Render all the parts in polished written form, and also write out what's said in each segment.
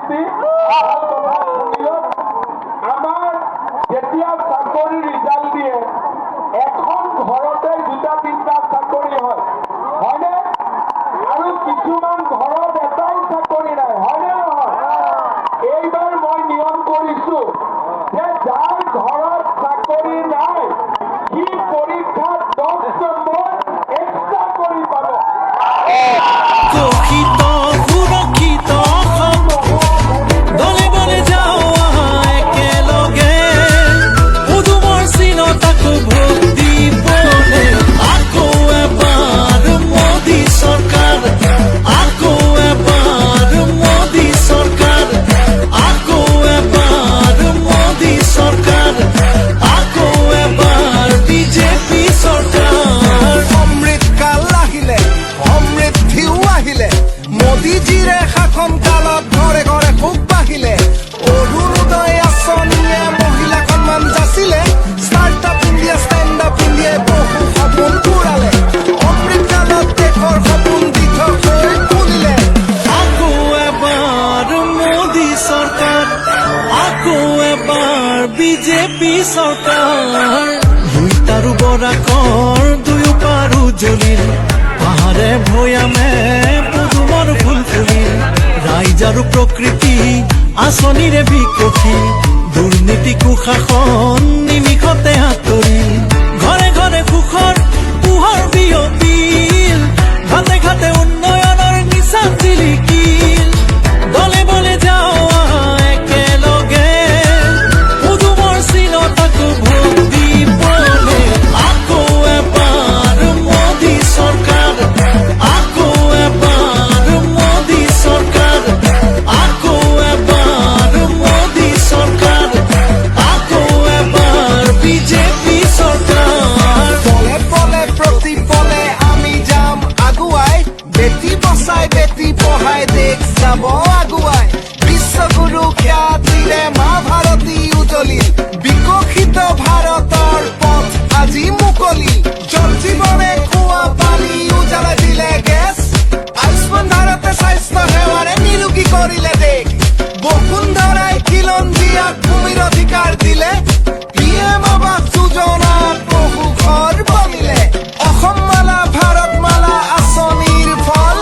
পাতি আমাৰ যেতিয়া চাকৰি ৰিজাল্ট দিয়ে এখন ঘৰতে দুটা তিনিটা চাকৰি হয় হয়নে আৰু কিছুমান ঘৰত এটাও চাকৰি নাই হয়নে নহয় এইবাৰ মই নিয়ম কৰিছো যে যাৰ ঘৰত চাকৰি নাই সি পৰীক্ষাত 10 নম্বৰ এক্সট্ৰা কৰি পাব সুৰক্ষিত দলে বলে যাও একেলগে উদুমৰ চিনতাকো ভোট দিবলে আকৌ এবাৰ মোদী চৰকাৰ আকৌ এবাৰ মোদী চৰকাৰ আকৌ এবাৰ মোদী চৰকাৰ আকৌ এবাৰ বিজেপি চৰকাৰ অমৃতকাল আহিলে সমৃদ্ধিও আহিলে মোদীজীৰে শাসন কালত ঘৰে ঘৰে সুখ বাঢ়িলে অৰুণোদয় আঁচনিয়ে মহিলা সন্মান যাচিলে ষ্টাৰ্টআপ ইণ্ডিয়া ষ্টেণ্ড আপ ইণ্ডিয়াই বহু সপোন পূৰালে অমৃতকালত দেশৰ সপোন দিঠক হৈ তুলিলে আকৌ এবাৰ মোদী চৰকাৰ আকৌ এবাৰ বিজেপি চৰকাৰ দুইটাৰো বৰাকৰ দুয়ো পাৰো জ্বলিল পাহাৰে ভৈয়ামে পদুমৰ ফুল ফুলিল ৰাইজ আৰু প্ৰকৃতি আঁচনিৰে বিকশিল দুৰ্নীতি কুশাসন নিমিষতে আঁতৰিল ঘৰে ঘৰে সুখৰ পোহৰ বিয়পিল ঘাটে ঘাটে উন্নয়নৰ নিচান জিলিকিল দলে বলে যাও একেলগে উদুমৰ চিনতাকো ভোট দিবলে আকৌ এবাৰ মোদী চৰকাৰ আকৌ এবাৰ মোদী চৰকাৰ আকৌ এবাৰ মোদী চৰকাৰ আকৌ এবাৰ বিজেপি চৰকাৰ পলে পলে প্ৰতি পলে আমি যাম আগুৱাই বেটি বচাই বেটি পঢ়াই দেশ যাব আগুৱাই বিশ্বগুৰু খ্যাতিৰে মা ভাৰতী উজলিল বিকশিত ভাৰতৰ পথ আজি মুকলি জল জীৱনে খোৱা পানী উজালাই দিলে গেছ আয়ুষ্মান ভাৰতে স্বাস্থ্য সেৱাৰে নিৰোগী কৰিলে দেশ বসুন্ধৰাই খিলঞ্জীয়াক ভূমিৰ অধিকাৰ দিলে পিএম আৱাস যোজনাত বহু ঘৰ বনিলে অসম মালা ভাৰত মালা আঁচনিৰ ফল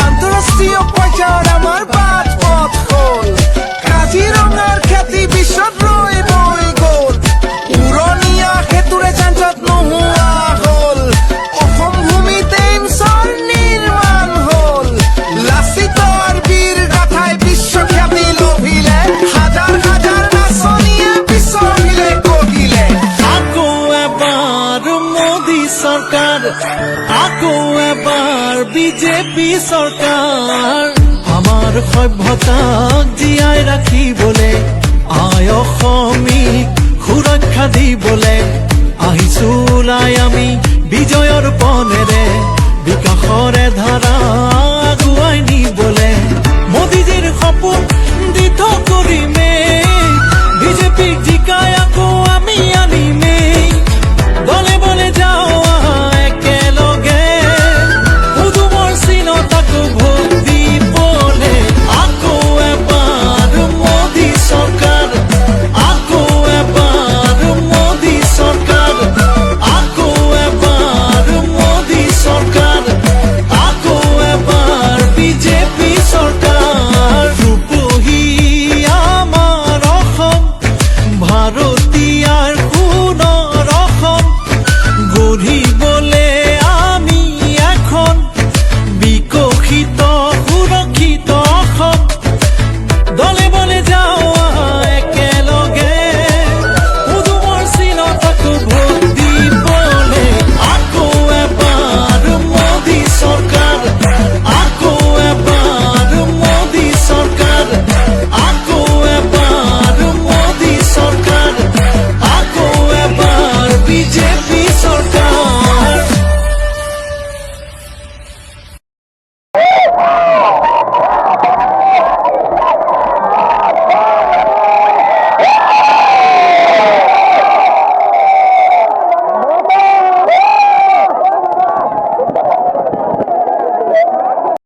আন্তঃৰাষ্ট্ৰীয় পৰ্যায়ত আমাৰ বাট পথ হ'ল কাজিৰঙাৰ খ্যাতি বিশ্বত ৰৈ বৈ গ'ল উৰণীয়া সেতুৰে যান-জঁট নোহোৱা হ'ল অসম ভূমিতে এইমছৰ নিৰ্মাণ হ'ল লাচিতৰ বীৰ গাথাই বিশ্বখ্যাতি লভিলে হাজাৰ হাজাৰ নাচনীয়ে বিশ্বৰভিলে কহিলে আকৌ এবাৰ মোদী চৰকাৰ আকৌ এবাৰ বিজেপি চৰকাৰ আমাৰ সভ্যতাক জীয়াই ৰাখিবলে আই অসমীক সুৰক্ষা দিবলে আহিছো ওলাই আমি বিজয়ৰ পনেৰে বিকাশৰে ধাৰা আগুৱাই নিবলে